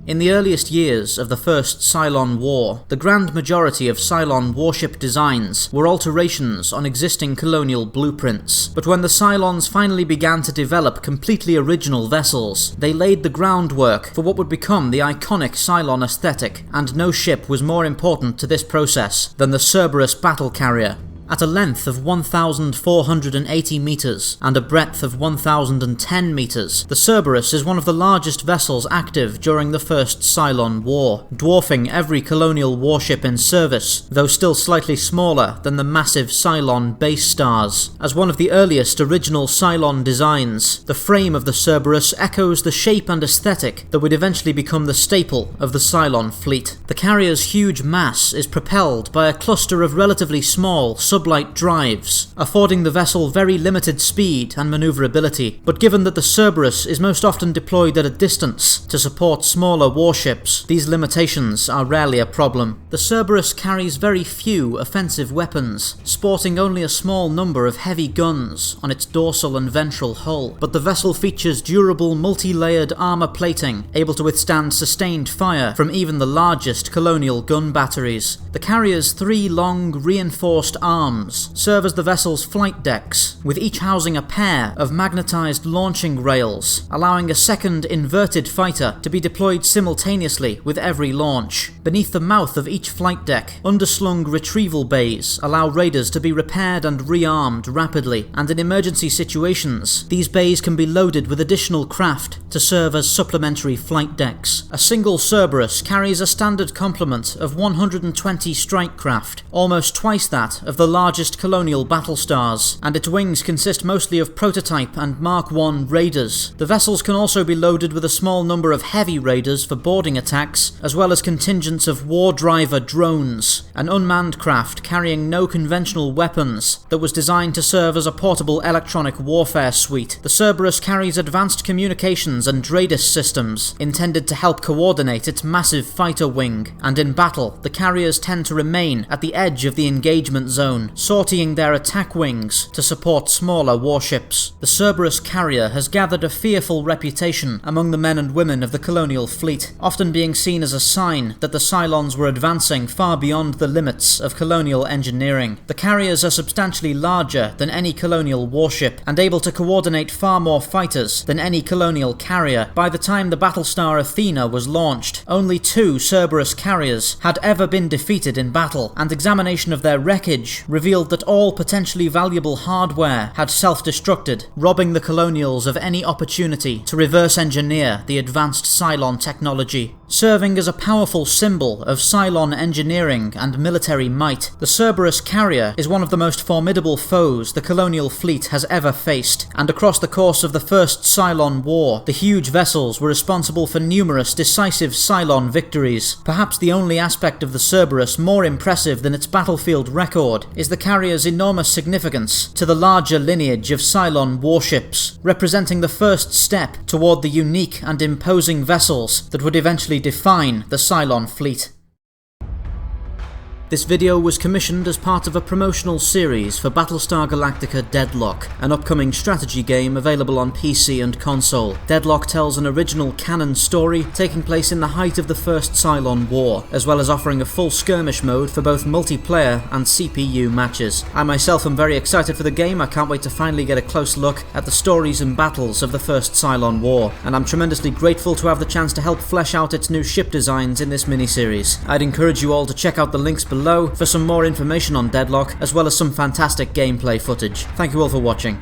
In the earliest years of the First Cylon War, the grand majority of Cylon warship designs were alterations on existing colonial blueprints, but when the Cylons finally began to develop completely original vessels, they laid the groundwork for what would become the iconic Cylon aesthetic, and no ship was more important to this process than the Cerberus battle carrier. At a length of 1,480 meters and a breadth of 1,010 meters, the Cerberus is one of the largest vessels active during the First Cylon War, dwarfing every colonial warship in service, though still slightly smaller than the massive Cylon base stars. As one of the earliest original Cylon designs, the frame of the Cerberus echoes the shape and aesthetic that would eventually become the staple of the Cylon fleet. The carrier's huge mass is propelled by a cluster of relatively small sublight drives, affording the vessel very limited speed and maneuverability, but given that the Cerberus is most often deployed at a distance to support smaller warships, these limitations are rarely a problem. The Cerberus carries very few offensive weapons, sporting only a small number of heavy guns on its dorsal and ventral hull, but the vessel features durable multi-layered armor plating, able to withstand sustained fire from even the largest colonial gun batteries. The carrier's three long, reinforced arms serve as the vessel's flight decks, with each housing a pair of magnetized launching rails, allowing a second inverted fighter to be deployed simultaneously with every launch. Beneath the mouth of each flight deck, underslung retrieval bays allow raiders to be repaired and rearmed rapidly, and in emergency situations, these bays can be loaded with additional craft to serve as supplementary flight decks. A single Cerberus carries a standard complement of 120 strike craft, almost twice that of the largest colonial battlestars, and its wings consist mostly of prototype and Mark I raiders. The vessels can also be loaded with a small number of heavy raiders for boarding attacks, as well as contingents of war driver drones, an unmanned craft carrying no conventional weapons that was designed to serve as a portable electronic warfare suite. The Cerberus carries advanced communications and DRADIS systems intended to help coordinate its massive fighter wing, and in battle, the carriers tend to remain at the edge of the engagement zone, sortying their attack wings to support smaller warships. The Cerberus carrier has gathered a fearful reputation among the men and women of the Colonial Fleet, often being seen as a sign that the Cylons were advancing far beyond the limits of colonial engineering. The carriers are substantially larger than any colonial warship, and able to coordinate far more fighters than any colonial carrier. By the time the Battlestar Athena was launched, only 2 Cerberus carriers had ever been defeated in battle, and examination of their wreckage revealed that all potentially valuable hardware had self-destructed, robbing the Colonials of any opportunity to reverse engineer the advanced Cylon technology. Serving as a powerful symbol of Cylon engineering and military might, the Cerberus carrier is one of the most formidable foes the Colonial Fleet has ever faced, and across the course of the First Cylon War, the huge vessels were responsible for numerous decisive Cylon victories. Perhaps the only aspect of the Cerberus more impressive than its battlefield record is the carrier's enormous significance to the larger lineage of Cylon warships, representing the first step toward the unique and imposing vessels that would eventually define the Cylon fleet. This video was commissioned as part of a promotional series for Battlestar Galactica Deadlock, an upcoming strategy game available on PC and console. Deadlock tells an original canon story taking place in the height of the First Cylon War, as well as offering a full skirmish mode for both multiplayer and CPU matches. I myself am very excited for the game. I can't wait to finally get a close look at the stories and battles of the First Cylon War, and I'm tremendously grateful to have the chance to help flesh out its new ship designs in this miniseries. I'd encourage you all to check out the links below for some more information on Deadlock, as well as some fantastic gameplay footage. Thank you all for watching.